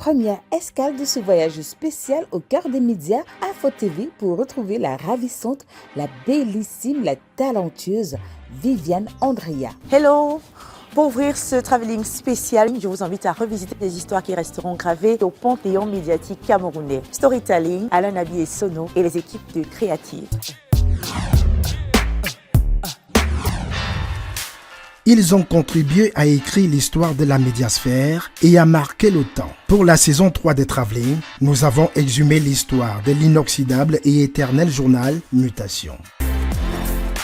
première escale de ce voyage spécial au cœur des médias, Info TV, pour retrouver la ravissante, la bellissime, la talentueuse Viviane Andrea. Hello! Pour ouvrir ce travelling spécial, je vous invite à revisiter des histoires qui resteront gravées au panthéon médiatique camerounais. Storytelling, Alain Nabi et Sono et les équipes de créatives. Ils ont contribué à écrire l'histoire de la médiasphère et à marquer le temps. Pour la saison 3 des Travelling, nous avons exhumé l'histoire de l'inoxydable et éternel journal Mutation.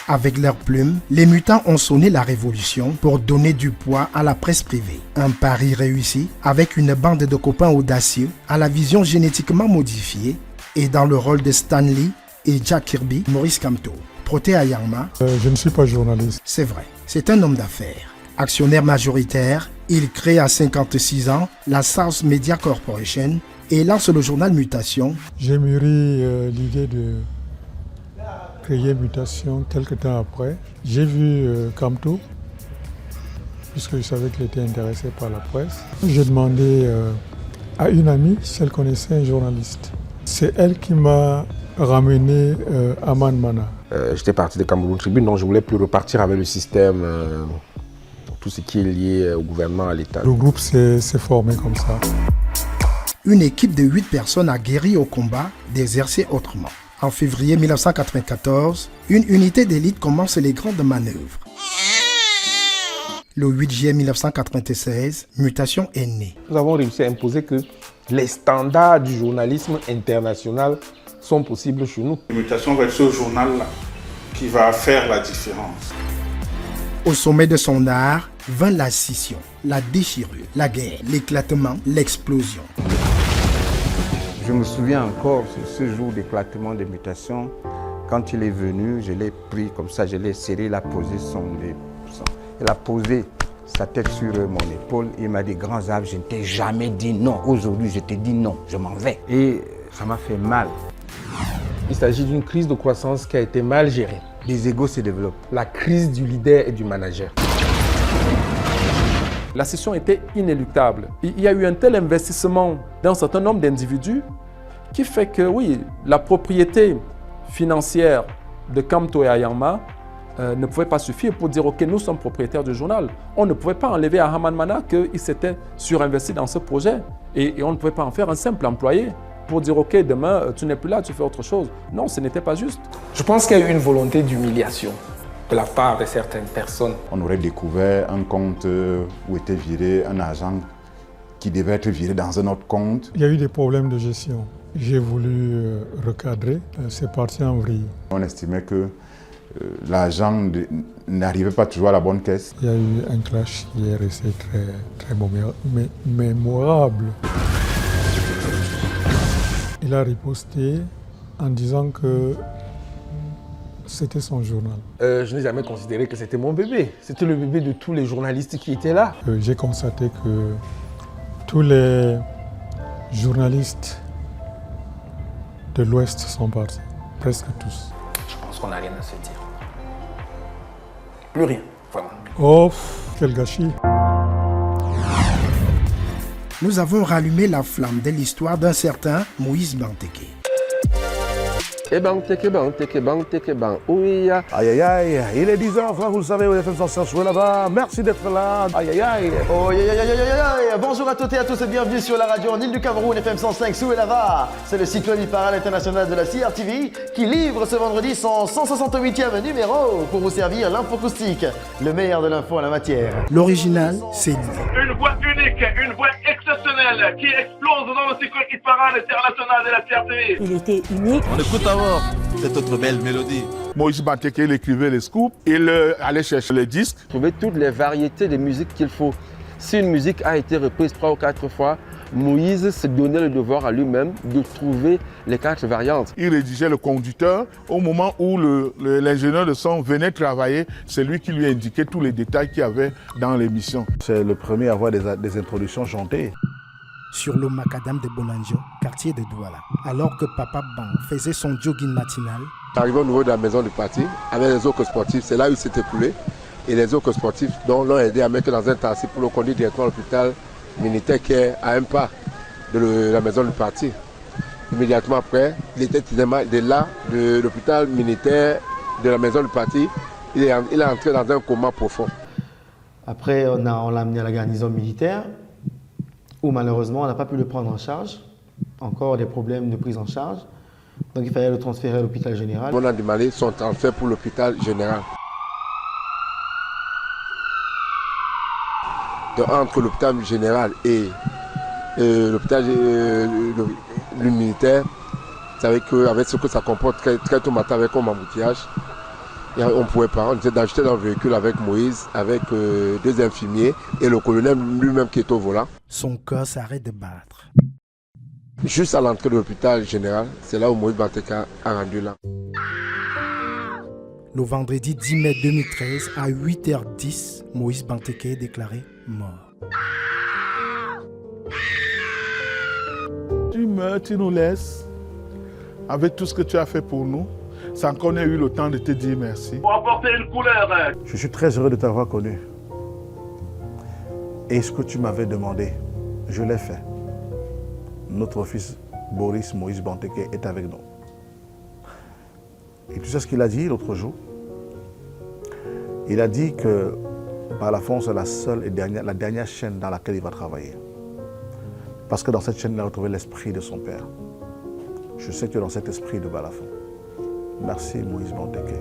Avec leurs plumes, les mutants ont sonné la révolution pour donner du poids à la presse privée. Un pari réussi avec une bande de copains audacieux à la vision génétiquement modifiée et dans le rôle de Stanley et Jack Kirby, Maurice Kamto. Proté Ayangma. Je ne suis pas journaliste. C'est vrai, c'est un homme d'affaires. Actionnaire majoritaire, il crée à 56 ans la South Media Corporation et lance le journal Mutation. J'ai mûri l'idée de créer Mutation quelques temps après. J'ai vu Kamto, puisque je savais qu'il était intéressé par la presse. J'ai demandé à une amie si elle connaissait un journaliste. C'est elle qui m'a ramené Aman Mana. J'étais parti de Cameroun Tribune, donc je ne voulais plus repartir avec le système, tout ce qui est lié au gouvernement, à l'État. Le groupe s'est formé comme ça. Une équipe de 8 personnes a guéri au combat d'exercer autrement. En février 1994, une unité d'élite commence les grandes manœuvres. Le 8 juillet 1996, Mutation est née. Nous avons réussi à imposer que les standards du journalisme international sont possibles chez nous. Mutation va être ce journal-là qui va faire la différence. Au sommet de son art, vint la scission, la déchirure, la guerre, l'éclatement, l'explosion. Je me souviens encore de ce jour d'éclatement de Mutation. Quand il est venu, je l'ai pris comme ça, je l'ai serré, il a posé il a posé sa tête sur mon épaule. Il m'a dit, grand Zab, je ne t'ai jamais dit non. Aujourd'hui, je t'ai dit non, je m'en vais. Et ça m'a fait mal. Il s'agit d'une crise de croissance qui a été mal gérée. Les égos se développent. La crise du leader et du manager. La scission était inéluctable. Il y a eu un tel investissement d'un certain nombre d'individus qui fait que, oui, la propriété financière de Kamto et Ayangma ne pouvait pas suffire pour dire « Ok, nous sommes propriétaires du journal ». On ne pouvait pas enlever à Aman Mana qu'il s'était surinvesti dans ce projet et on ne pouvait pas en faire un simple employé pour dire « Ok, demain, tu n'es plus là, tu fais autre chose ». Non, ce n'était pas juste. Je pense qu'il y a eu une volonté d'humiliation de la part de certaines personnes. On aurait découvert un compte où était viré un agent qui devait être viré dans un autre compte. Il y a eu des problèmes de gestion. J'ai voulu recadrer, c'est parti en vrille. On estimait que l'agent n'arrivait pas toujours à la bonne caisse. Il y a eu un clash qui est resté très mémorable. Il a riposté en disant que c'était son journal. Je n'ai jamais considéré que c'était mon bébé. C'était le bébé de tous les journalistes qui étaient là. J'ai constaté que tous les journalistes de l'Ouest sont partis, presque tous. Je pense qu'on n'a rien à se dire. Plus rien, vraiment. Oh, quel gâchis! Nous avons rallumé la flamme de l'histoire d'un certain Moïse Banteke. Oui. Aïe aïe aïe, il est 10h, frère, vous le savez, FM 105, où est là-bas. Merci d'être là. Aïe aïe aïe. Oh aïe aïe aïe aïe aïe. Bonjour à toutes et à tous et bienvenue sur la radio en Île-du-Cameroun, FM 105, où est là-bas. C'est le cyclone parade international de la CRTV qui livre ce vendredi son 168e numéro pour vous servir l'infocoustique, le meilleur de l'info en la matière. L'original, c'est lui. Une voix unique, une voix exceptionnelle qui explose dans le cyclone parade international de la CRTV. Il était unique. On écoute alors cette autre belle mélodie. Moïse Banteke, il écrivait les scoops, il allait chercher les disques. Trouver toutes les variétés de musique qu'il faut. Si une musique a été reprise 3 ou 4 fois, Moïse se donnait le devoir à lui-même de trouver les 4 variantes. Il rédigeait le conducteur. Au moment où l'ingénieur de son venait travailler, c'est lui qui lui indiquait tous les détails qu'il y avait dans l'émission. C'est le premier à avoir des introductions chantées. Sur le macadam de Bonanjo, quartier de Douala. Alors que Papa Ban faisait son jogging matinal, arrivé au niveau de la maison du parti, avec les autres sportifs, c'est là où il s'est écoulé. Et les autres sportifs l'ont aidé à mettre dans un taxi pour le conduire directement à l'hôpital militaire qui est à un pas de la maison du parti. Immédiatement après, il était de là, de l'hôpital militaire de la maison du parti. Il est entré dans un coma profond. Après, on l'a amené à la garnison militaire, où malheureusement, on n'a pas pu le prendre en charge. Encore des problèmes de prise en charge. Donc il fallait le transférer à l'hôpital général. On a demandé son transfert pour l'hôpital général. Donc, entre l'hôpital général et l'hôpital militaire, vous savez qu'avec ce que ça comporte, très tôt matin avec un embouteillage, on ne pouvait pas. J'étais dans le véhicule avec Moïse, avec 2 infirmiers et le colonel lui-même qui est au volant. Son cœur s'arrête de battre. Juste à l'entrée de l'hôpital général, c'est là où Moïse Banteke a rendu là. Le vendredi 10 mai 2013, à 8h10, Moïse Banteke est déclaré mort. Tu meurs, tu nous laisses, avec tout ce que tu as fait pour nous, sans qu'on ait eu le temps de te dire merci. Pour apporter une couleur. Je suis très heureux de t'avoir connu. Et ce que tu m'avais demandé, je l'ai fait. Notre fils Boris Moïse Banteke est avec nous. Et tu sais ce qu'il a dit l'autre jour? Il a dit que Balafon, c'est la seule et la dernière chaîne dans laquelle il va travailler. Parce que dans cette chaîne, il a retrouvé l'esprit de son père. Je sais que tu es dans cet esprit de Balafon. Merci Moïse Banteke.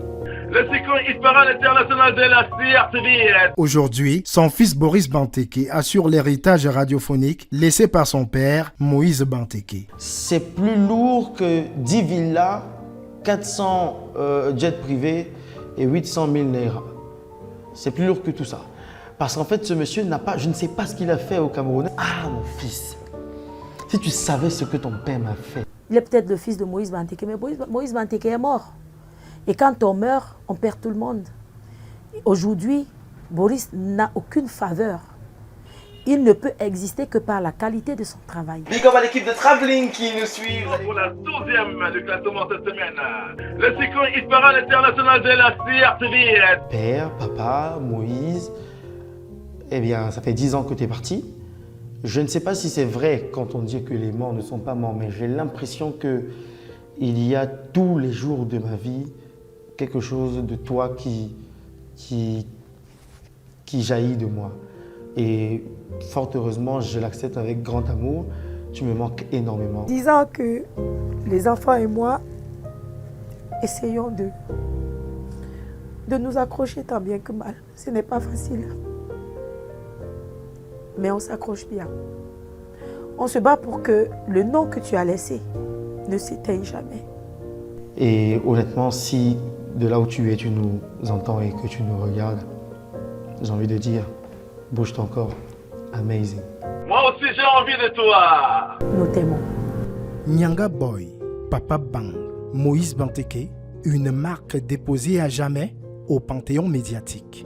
Le cyclone Hit-Parade international de la CRTV. Aujourd'hui, son fils Boris Banteke assure l'héritage radiophonique laissé par son père, Moïse Banteke. C'est plus lourd que 10 villas, 400 jets privés et 800 000 naira. C'est plus lourd que tout ça. Parce qu'en fait, ce monsieur n'a pas, je ne sais pas ce qu'il a fait au Cameroun. Ah, mon fils, si tu savais ce que ton père m'a fait. Il est peut-être le fils de Moïse Banteke, mais Moïse Banteke est mort. Et quand on meurt, on perd tout le monde. Aujourd'hui, Boris n'a aucune faveur. Il ne peut exister que par la qualité de son travail. Big up à l'équipe de Traveling qui nous suit. Pour la 12e du classement cette semaine, le cyclone Hit-Parade international de la CRTV. Père, papa, Moïse, eh bien, ça fait 10 ans que tu es parti. Je ne sais pas si c'est vrai quand on dit que les morts ne sont pas morts, mais j'ai l'impression qu'il y a tous les jours de ma vie quelque chose de toi qui jaillit de moi. Et fort heureusement, je l'accepte avec grand amour. Tu me manques énormément. Disant que les enfants et moi essayons de nous accrocher tant bien que mal. Ce n'est pas facile. Mais on s'accroche bien. On se bat pour que le nom que tu as laissé ne s'éteigne jamais. Et honnêtement, si de là où tu es, tu nous entends et que tu nous regardes, j'ai envie de dire, bouge ton corps. Amazing. Moi aussi, j'ai envie de toi. Nous t'aimons. Nyanga Boy, Papa Bang, Moïse Banteke, une marque déposée à jamais au panthéon médiatique.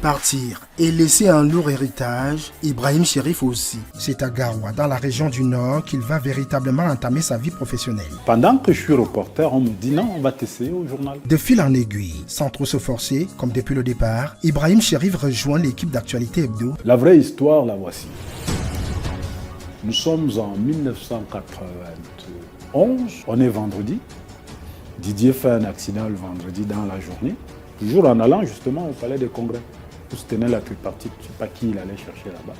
Partir et laisser un lourd héritage, Ibrahim Chérif aussi. C'est à Garoua, dans la région du Nord, qu'il va véritablement entamer sa vie professionnelle. Pendant que je suis reporter, on me dit non, on va t'essayer au journal. De fil en aiguille, sans trop se forcer, comme depuis le départ, Ibrahim Chérif rejoint l'équipe d'Actualité Hebdo. La vraie histoire, la voici. Nous sommes en 1991, on est vendredi. Didier fait un accident le vendredi dans la journée, toujours en allant justement au palais des congrès. Où se tenait la tripartite, je ne sais pas qui il allait chercher là-bas.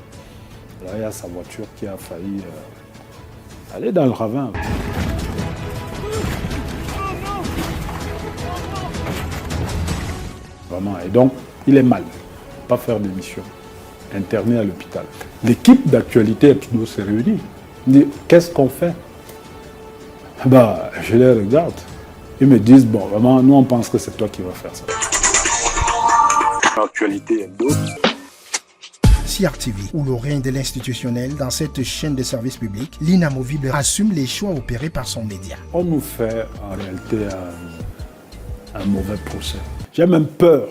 Là, il y a sa voiture qui a failli aller dans le ravin. Vraiment, et donc, il est mal, pas faire d'émission, interné à l'hôpital. L'équipe d'Actualité Hebdo s'est réunie. Il dit, qu'est-ce qu'on fait? Bah, je les regarde. Ils me disent, bon, vraiment, nous on pense que c'est toi qui vas faire ça. Actualité Hebdo. CRTV, où le règne de l'institutionnel dans cette chaîne de services publics, l'inamovible assume les choix opérés par son média. On nous fait en réalité un mauvais procès. J'ai même peur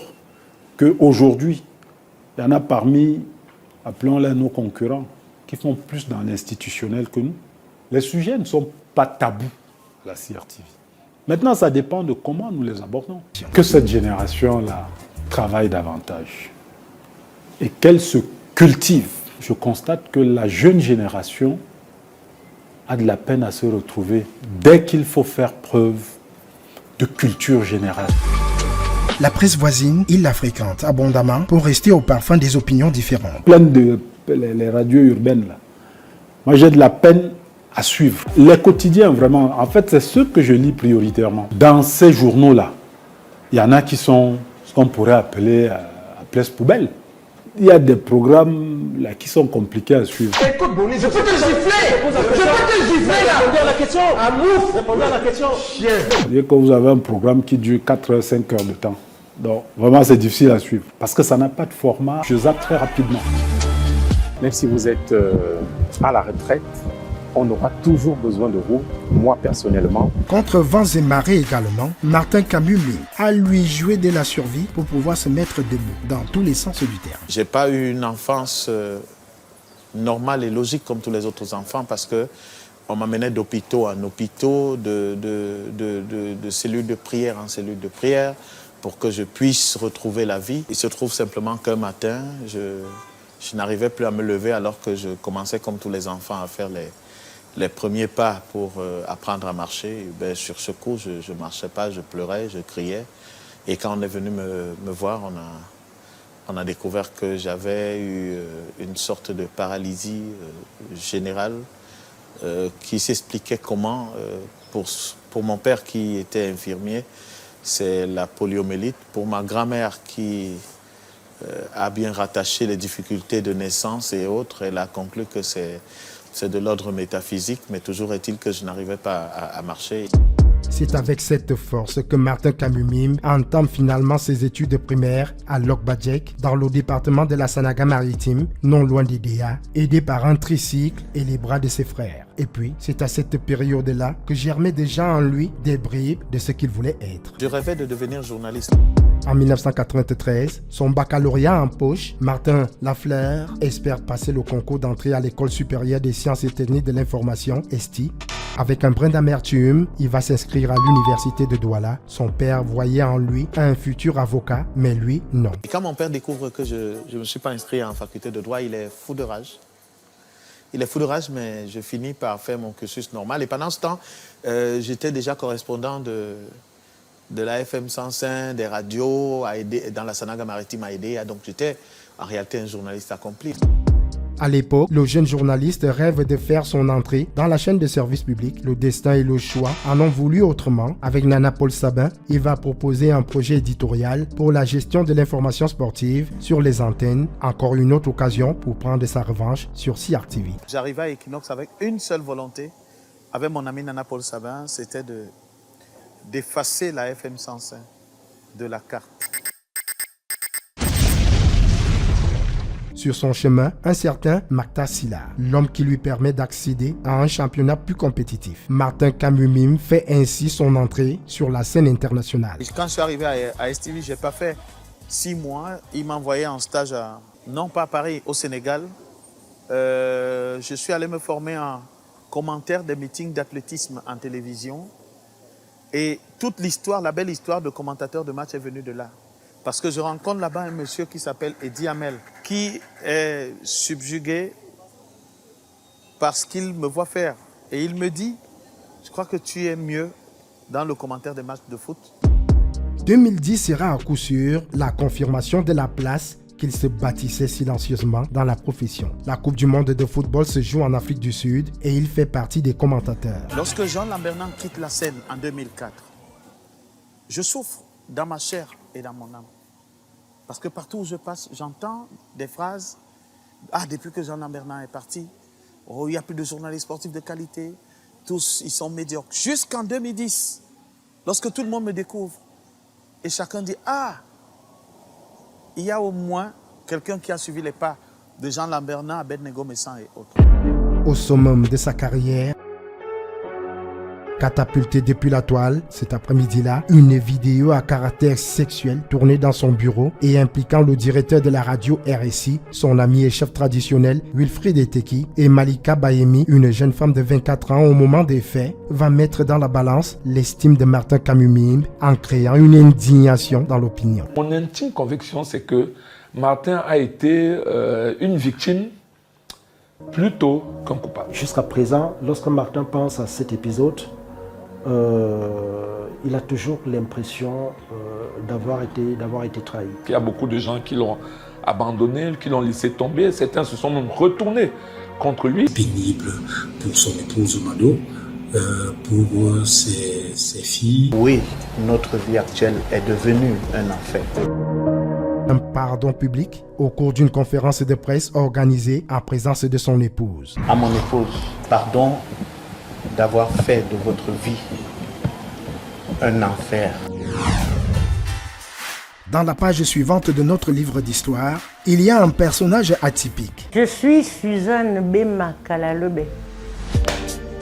qu'aujourd'hui, il y en a parmi, appelons-les nos concurrents, qui font plus dans l'institutionnel que nous. Les sujets ne sont pas tabous à la CRTV. Maintenant, ça dépend de comment nous les abordons. Que cette génération-là travaille davantage et qu'elle se cultive, je constate que la jeune génération a de la peine à se retrouver dès qu'il faut faire preuve de culture générale. La presse voisine, il la fréquente abondamment pour rester au parfum des opinions différentes. Plein de les radios urbaines là. Moi j'ai de la peine à suivre. Les quotidiens vraiment, en fait c'est ceux que je lis prioritairement. Dans ces journaux là, il y en a qui sont ce qu'on pourrait appeler à place poubelle. Il y a des programmes là qui sont compliqués à suivre. Écoute, Bonis, je peux te gifler. Je peux te gifler là. Répondez à la question. Amouf, répondez à la question. Chien. C'est-à-dire que vous avez un programme qui dure 4 heures, 5 heures de temps. Donc vraiment c'est difficile à suivre. Parce que ça n'a pas de format. Je zappe très rapidement. Même si vous êtes à la retraite, on aura toujours besoin de vous, moi personnellement. Contre vents et marées également, Martin Kamumim a lui joué de la survie pour pouvoir se mettre debout dans tous les sens du terme. J'ai pas eu une enfance normale et logique comme tous les autres enfants parce que on m'amenait d'hôpitaux en hôpitaux, de cellules de prière en cellules de prière pour que je puisse retrouver la vie. Il se trouve simplement qu'un matin, je n'arrivais plus à me lever alors que je commençais comme tous les enfants à faire les premiers pas pour apprendre à marcher. Ben, sur ce coup, je ne marchais pas, je pleurais, je criais. Et quand on est venu me voir, on a découvert que j'avais eu une sorte de paralysie générale qui s'expliquait comment, pour mon père qui était infirmier, c'est la poliomyélite. Pour ma grand-mère qui a bien rattaché les difficultés de naissance et autres, elle a conclu que c'est de l'ordre métaphysique, mais toujours est-il que je n'arrivais pas à marcher. C'est avec cette force que Martin Kamumim entame finalement ses études primaires à Lokbadjek, dans le département de la Sanaga-Maritime, non loin d'Idéa, aidé par un tricycle et les bras de ses frères. Et puis, c'est à cette période-là que germaient déjà en lui des bribes de ce qu'il voulait être. Je rêvais de devenir journaliste. En 1993, son baccalauréat en poche, Martin Lafleur espère passer le concours d'entrée à l'École supérieure des sciences et techniques de l'information, ESTI. Avec un brin d'amertume, il va s'inscrire à l'université de Douala. Son père voyait en lui un futur avocat, mais lui, non. Et quand mon père découvre que je ne me suis pas inscrit en faculté de droit, il est fou de rage. Il est fou de rage, mais je finis par faire mon cursus normal. Et pendant ce temps, j'étais déjà correspondant de la FM 105, des radios, dans la Sanaga-Maritime à Idéa. Donc j'étais en réalité un journaliste accompli. À l'époque, le jeune journaliste rêve de faire son entrée dans la chaîne de service public. Le destin et le choix en ont voulu autrement. Avec Nana Paul Sabin, il va proposer un projet éditorial pour la gestion de l'information sportive sur les antennes. Encore une autre occasion pour prendre sa revanche sur CRTV. J'arrivais à Equinox avec une seule volonté, avec mon ami Nana Paul Sabin, c'était d'effacer la FM 105 de la carte. Sur son chemin, un certain Makta Silla, l'homme qui lui permet d'accéder à un championnat plus compétitif. Martin Kamumim fait ainsi son entrée sur la scène internationale. Quand je suis arrivé à STV, je n'ai pas fait 6 mois. Il m'a envoyé en stage, non pas à Paris, au Sénégal. Je suis allé me former en commentaire des meetings d'athlétisme en télévision. Et toute l'histoire, la belle histoire de commentateur de match est venue de là. Parce que je rencontre là-bas un monsieur qui s'appelle Eddie Hamel, qui est subjugué par ce qu'il me voit faire. Et il me dit, je crois que tu es mieux dans le commentaire des matchs de foot. 2010 sera à coup sûr la confirmation de la place qu'il se bâtissait silencieusement dans la profession. La Coupe du monde de football se joue en Afrique du Sud et il fait partie des commentateurs. Lorsque Jean Lambernan quitte la scène en 2004, je souffre dans ma chair et dans mon âme. Parce que partout où je passe, j'entends des phrases. Ah, depuis que Jean Lambernan est parti, oh, il n'y a plus de journalistes sportifs de qualité. Tous, ils sont médiocres. Jusqu'en 2010, lorsque tout le monde me découvre, et chacun dit, ah, il y a au moins quelqu'un qui a suivi les pas de Jean Lambernan, Abednego Messan et autres. Au summum de sa carrière, catapulté depuis la toile, cet après-midi-là, une vidéo à caractère sexuel tournée dans son bureau et impliquant le directeur de la radio RSI, son ami et chef traditionnel Wilfried Eteki et Malika Bayemi, une jeune femme de 24 ans au moment des faits, va mettre dans la balance l'estime de Martin Kamumim en créant une indignation dans l'opinion. Mon intime conviction, c'est que Martin a été une victime plutôt qu'un coupable. Jusqu'à présent, lorsque Martin pense à cet épisode, il a toujours l'impression d'avoir été trahi. Il y a beaucoup de gens qui l'ont abandonné, qui l'ont laissé tomber. Certains se sont même retournés contre lui. Pénible pour son épouse Mado, pour ses filles. Oui, notre vie actuelle est devenue un enfer. Un pardon public au cours d'une conférence de presse organisée en présence de son épouse. À mon épouse, pardon d'avoir fait de votre vie un enfer. Dans la page suivante de notre livre d'histoire, il y a un personnage atypique. Je suis Suzanne Bema Kalalobe.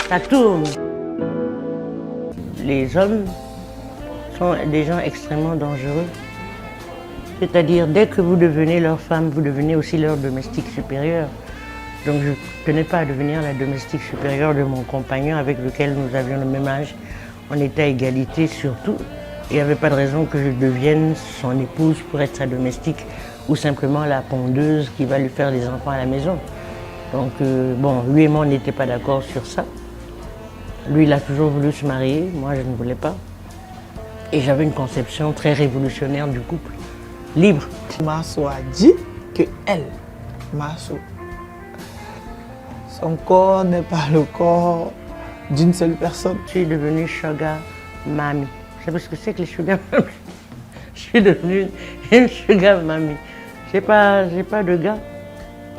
Ça tourne. Les hommes sont des gens extrêmement dangereux. C'est-à-dire, dès que vous devenez leur femme, vous devenez aussi leur domestique supérieur. Donc je ne tenais pas à devenir la domestique supérieure de mon compagnon avec lequel nous avions le même âge. On était à égalité surtout. Il n'y avait pas de raison que je devienne son épouse pour être sa domestique ou simplement la pondeuse qui va lui faire des enfants à la maison. Donc bon, lui et moi, on n'était pas d'accord sur ça. Lui, il a toujours voulu se marier, moi je ne voulais pas. Et j'avais une conception très révolutionnaire du couple. Libre. Masso a dit que elle, Masso, son corps n'est pas le corps d'une seule personne. Je suis devenue sugar mommy. Vous savez ce que c'est que les sugar mommy? Je suis devenue une sugar mommy. J'ai pas de gars.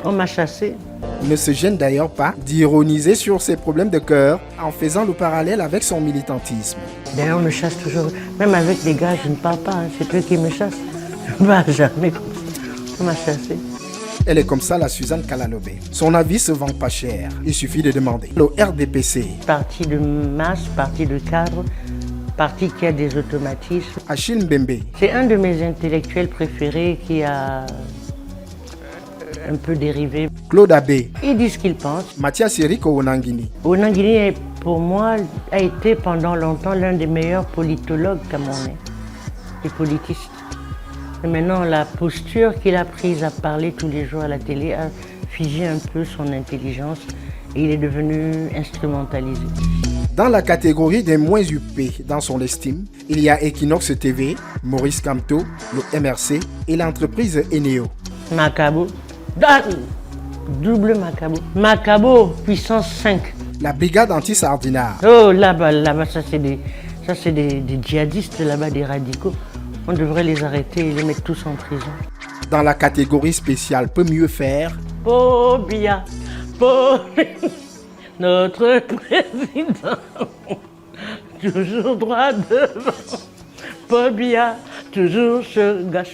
On m'a chassé. Ne se gêne d'ailleurs pas d'ironiser sur ses problèmes de cœur en faisant le parallèle avec son militantisme. D'ailleurs, on me chasse toujours. Même avec des gars, je ne parle pas. Hein. C'est eux qui me chassent. Je ne parle jamais comme ça. On m'a chassé. Elle est comme ça, la Suzanne Kalalobe. Son avis se vend pas cher. Il suffit de demander. Le RDPC. Parti de masse, parti de cadre, parti qui a des automatismes. Achille Mbembe. C'est un de mes intellectuels préférés qui a un peu dérivé. Claude Abbé. Il dit ce qu'il pense. Mathias Eric Onangini. Onangini, pour moi, a été pendant longtemps l'un des meilleurs politologues camerounais, des politistes. Et maintenant, la posture qu'il a prise à parler tous les jours à la télé a figé un peu son intelligence et il est devenu instrumentalisé. Dans la catégorie des moins huppés dans son estime, il y a Equinox TV, Maurice Kamto, le MRC et l'entreprise Eneo. Macabo. Double Macabo. Macabo, puissance 5. La brigade anti-sardinard. Oh, là-bas, ça c'est des djihadistes, là-bas, des radicaux. On devrait les arrêter et les mettre tous en prison. Dans la catégorie spéciale Peut mieux faire. Pobia, notre président, toujours droit devant. Pobia, toujours sugar.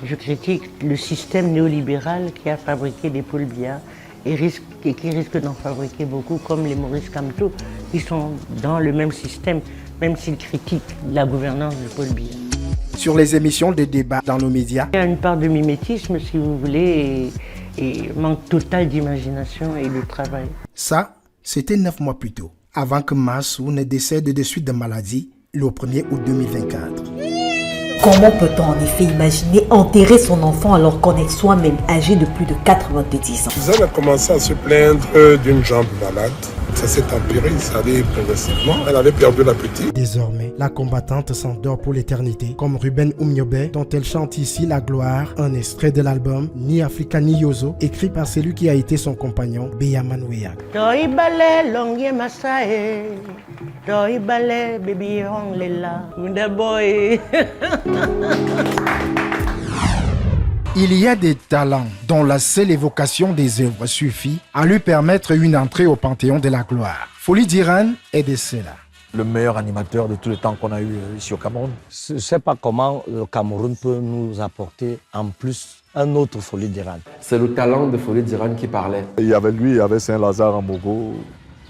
Je critique le système néolibéral qui a fabriqué des Paul Biya et qui risque d'en fabriquer beaucoup, comme les Maurice Kamto, qui sont dans le même système, même s'ils critiquent la gouvernance de Paul Biya. Sur les émissions de débat dans nos médias. Il y a une part de mimétisme, si vous voulez, et manque total d'imagination et de travail. Ça, c'était 9 mois plus tôt, avant que Massou ne décède de suite de maladie le 1er août 2024. Comment peut-on en effet imaginer enterrer son enfant alors qu'on est soi-même âgé de plus de 90 ans? Suzanne a commencé à se plaindre d'une jambe malade. Ça s'est empiré, ça allait progressivement. Elle avait perdu l'appétit. Désormais, la combattante s'endort pour l'éternité, comme Ruben Oumniobe, dont elle chante ici la gloire, un extrait de l'album Ni Africa Ni Yozo, écrit par celui qui a été son compagnon, Beyaman Weyak. Il y a des talents dont la seule évocation des œuvres suffit à lui permettre une entrée au panthéon de la gloire. Folie d'Iran est de cela. Le meilleur animateur de tous les temps qu'on a eu ici au Cameroun. Je ne sais pas comment le Cameroun peut nous apporter en plus un autre Folie d'Iran. C'est le talent de Folie d'Iran qui parlait. Il y avait lui, il y avait Saint-Lazare en Mogo.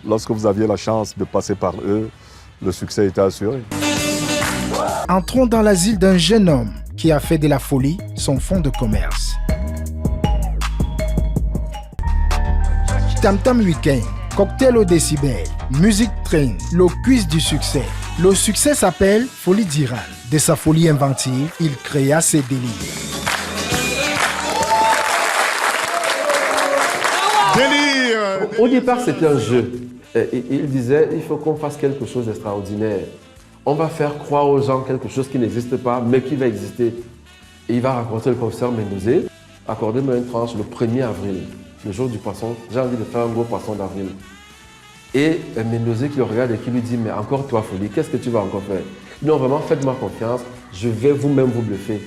Lorsque vous aviez la chance de passer par eux, le succès était assuré. Entrons dans l'asile d'un jeune homme qui a fait de la folie son fonds de commerce. Tam Tam Weekend, cocktail au décibel, musique train, le quiz du succès. Le succès s'appelle Folie d'Iran. De sa folie inventive, il créa ses délires. Délire. Au départ, c'était un jeu. Il disait, il faut qu'on fasse quelque chose d'extraordinaire. On va faire croire aux gens quelque chose qui n'existe pas, mais qui va exister. Et il va rencontrer le professeur Mendozé. Accordez-moi une tranche le 1er avril, le jour du poisson. J'ai envie de faire un gros poisson d'avril. Et Mendozé qui le regarde et qui lui dit, mais encore toi, Folie, qu'est-ce que tu vas encore faire? Non, vraiment, faites-moi confiance, je vais vous-même vous bluffer.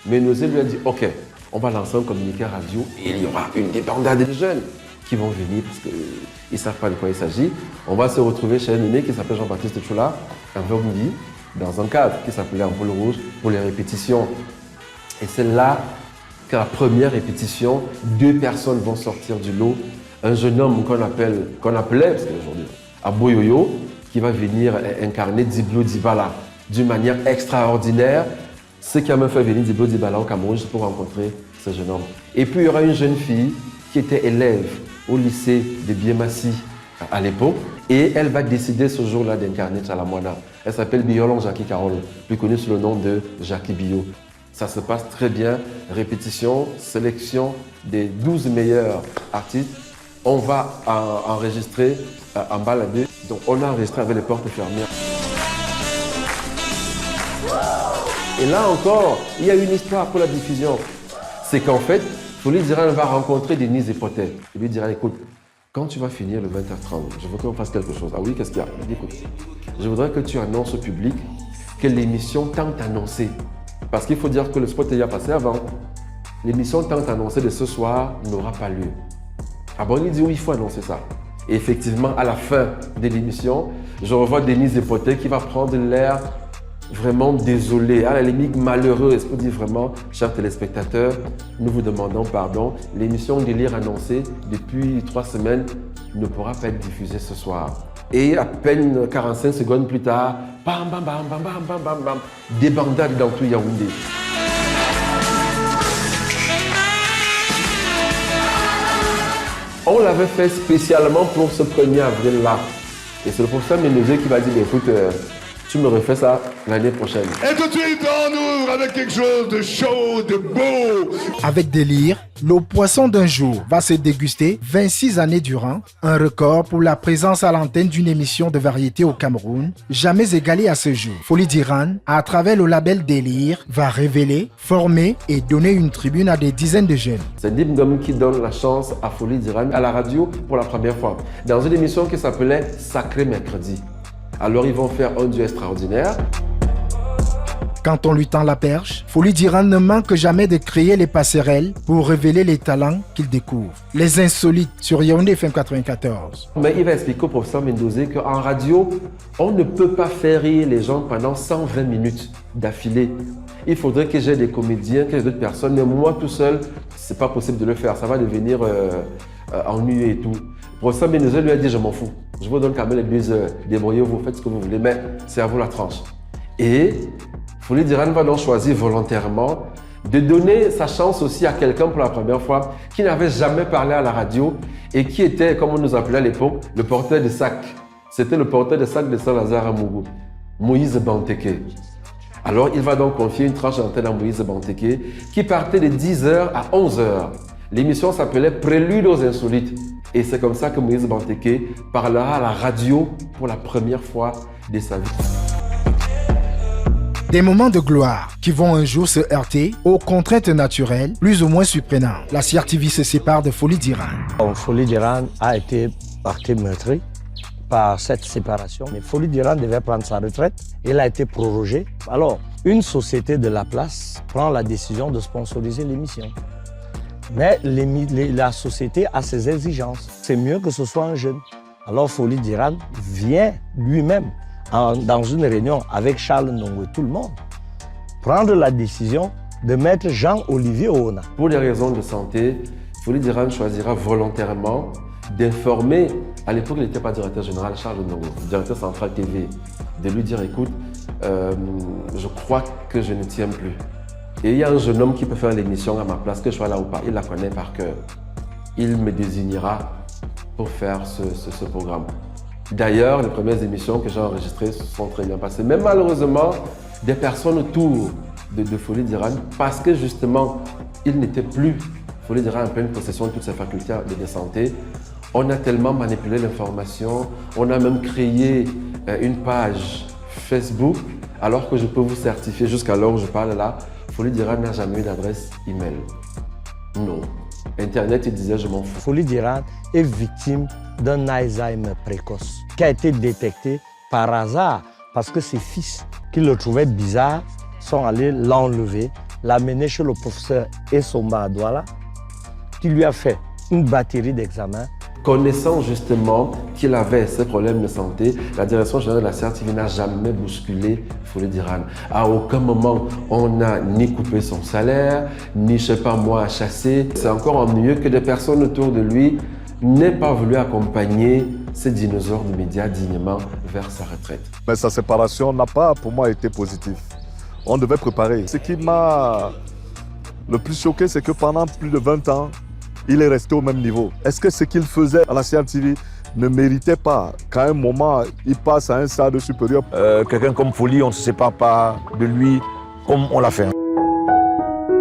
Mendozé lui a dit, ok, on va lancer un communiqué radio et il y aura une débandade de jeunes qui vont venir parce qu'ils ne savent pas de quoi il s'agit. On va se retrouver chez un aîné qui s'appelle Jean-Baptiste Choula, un midi, dans un cadre qui s'appelait Ampoule Rouge pour les répétitions. Et c'est là qu'à la première répétition, 2 personnes vont sortir du lot. Un jeune homme qu'on appelait, parce qu'aujourd'hui, Aboyoyo, qui va venir incarner Diblo Dibala d'une manière extraordinaire. Ce qui a même fait venir Diblo Dibala au Cameroun juste pour rencontrer ce jeune homme. Et puis il y aura une jeune fille qui était élève au lycée de Biemassi à l'époque. Et elle va décider ce jour-là d'incarner Tchalamwana. Elle s'appelle Biolon Jackie Carole, plus connue sous le nom de Jackie Bio. Ça se passe très bien. Répétition, sélection des 12 meilleurs artistes. On va enregistrer en balade. Donc on a enregistré avec les portes fermées. Et là encore, il y a une histoire pour la diffusion. C'est qu'en fait, Folie Diran va rencontrer Denise Epotet. Il lui dira, écoute, quand tu vas finir le 20h30, je veux qu'on fasse quelque chose. Ah oui, qu'est-ce qu'il y a? Il dit, écoute, je voudrais que tu annonces au public que l'émission tant annoncée, parce qu'il faut dire que le spot est déjà passé avant, l'émission tant annoncée de ce soir n'aura pas lieu. Ah bon, il dit, oui, il faut annoncer ça. Et effectivement, à la fin de l'émission, je revois Denise Epotet qui va prendre l'air vraiment désolé, à la limite malheureuse, pour dire vraiment, chers téléspectateurs, nous vous demandons pardon. L'émission Délire annoncée depuis 3 semaines ne pourra pas être diffusée ce soir. Et à peine 45 secondes plus tard, bam, bam, bam, bam, bam, bam, bam, bam, débandade dans tout Yaoundé. On l'avait fait spécialement pour ce 1er avril-là. Et c'est le professeur Mendozé qui va dire, écoute, tu me refais ça l'année prochaine. Et tout de suite, on ouvre avec quelque chose de chaud, de beau. Avec délire, le poisson d'un jour va se déguster 26 années durant, un record pour la présence à l'antenne d'une émission de variété au Cameroun, jamais égalé à ce jour. Folie Diran, à travers le label Délire, va révéler, former et donner une tribune à des dizaines de jeunes. C'est Dip Ngom qui donne la chance à Folie Diran à la radio pour la première fois, dans une émission qui s'appelait Sacré Mercredi. Alors ils vont faire un duo extraordinaire. Quand on lui tend la perche, Folie Diran ne manque jamais de créer les passerelles pour révéler les talents qu'il découvre. Les insolites sur Yaoundé FM 94. Mais il va expliquer au professeur Mendozé qu'en radio, on ne peut pas faire rire les gens pendant 120 minutes d'affilée. Il faudrait que j'ai des comédiens, que j'ai d'autres personnes, mais moi tout seul, c'est pas possible de le faire. Ça va devenir ennuyeux et tout. Le professeur Mendozé lui a dit, je m'en fous. Je vous donne quand même les 2 heures. Débrouillez-vous, faites ce que vous voulez, mais c'est à vous la tranche. Et Folie Diran va donc choisir volontairement de donner sa chance aussi à quelqu'un pour la première fois qui n'avait jamais parlé à la radio et qui était, comme on nous appelait à l'époque, le porteur de sac. C'était le porteur de sac de Saint-Lazare à Mougou, Moïse Banteke. Alors il va donc confier une tranche d'antenne à Moïse Banteke qui partait de 10h à 11h. L'émission s'appelait Prélude aux insolites. Et c'est comme ça que Moïse Banteke parlera à la radio pour la première fois de sa vie. Des moments de gloire qui vont un jour se heurter aux contraintes naturelles plus ou moins surprenantes. La CRTV se sépare de Folie Diran. Folie Diran a été meurtri par cette séparation. Mais Folie Diran devait prendre sa retraite. Elle a été prorogée. Alors, une société de la place prend la décision de sponsoriser l'émission. Mais la société a ses exigences. C'est mieux que ce soit un jeune. Alors Folie Diran vient lui-même, dans une réunion avec Charles Ndongo et tout le monde, prendre la décision de mettre Jean-Olivier Oona. Pour des raisons de santé, Folie Diran choisira volontairement d'informer, à l'époque il n'était pas directeur général, Charles Ndongo, directeur central TV, de lui dire, écoute, je crois que je ne tiens plus. Et il y a un jeune homme qui peut faire l'émission à ma place, que je sois là ou pas, il la connaît par cœur. Il me désignera pour faire ce programme. D'ailleurs, les premières émissions que j'ai enregistrées se sont très bien passées. Mais malheureusement, des personnes autour de Folie d'Iran parce que justement, il n'était plus, Folie d'Iran, en pleine possession de toutes ses facultés de santé. On a tellement manipulé l'information, on a même créé une page Facebook, alors que je peux vous certifier jusqu'à l'heure où je parle là, Folie d'Iran n'a jamais eu d'adresse email. Non. Internet, il disait je m'en fous. Folie d'Iran est victime d'un Alzheimer précoce qui a été détecté par hasard parce que ses fils, qui le trouvaient bizarre, sont allés l'enlever, l'amener chez le professeur Essomba à Douala, qui lui a fait une batterie d'examens. Connaissant justement qu'il avait ces problèmes de santé, la direction générale de la CRTV n'a jamais bousculé Folie d'Iran. À aucun moment, on n'a ni coupé son salaire, ni, je ne sais pas moi, chassé. C'est encore ennuyeux que des personnes autour de lui n'aient pas voulu accompagner ces dinosaures de médias dignement vers sa retraite. Mais sa séparation n'a pas, pour moi, été positive. On devait préparer. Ce qui m'a le plus choqué, c'est que pendant plus de 20 ans, il est resté au même niveau. Est-ce que ce qu'il faisait à la CRTV ne méritait pas qu'à un moment, il passe à un stade supérieur? Quelqu'un comme Folie, on ne se sépare pas de lui comme on l'a fait.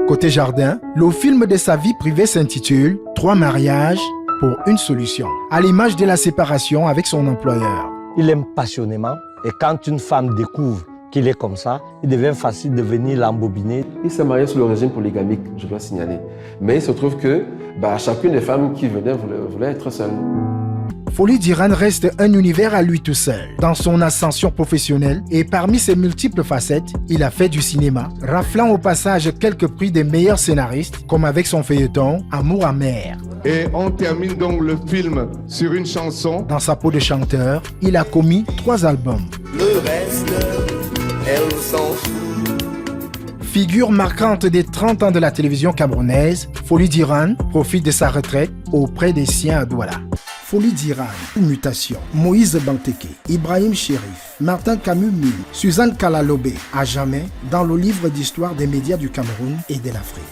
Côté jardin, le film de sa vie privée s'intitule « 3 mariages pour une solution », à l'image de la séparation avec son employeur. Il aime passionnément et quand une femme découvre qu'il est comme ça, il devient facile de venir l'embobiner. Il s'est marié sous le régime polygamique, je dois signaler. Mais il se trouve que chacune des femmes qui venaient voulait être seule. Folie d'Iran reste un univers à lui tout seul. Dans son ascension professionnelle et parmi ses multiples facettes, il a fait du cinéma, raflant au passage quelques prix des meilleurs scénaristes, comme avec son feuilleton Amour amer. Et on termine donc le film sur une chanson. Dans sa peau de chanteur, il a commis 3 albums. Le reste, elle s'en fout. Figure marquante des 30 ans de la télévision camerounaise, Folie d'Iran profite de sa retraite auprès des siens à Douala. Folie d'Iran, Mutation, Moïse Banteke, Ibrahim Chérif, Martin Camus-Mille, Suzanne Kalalobé, à jamais dans le livre d'histoire des médias du Cameroun et de l'Afrique.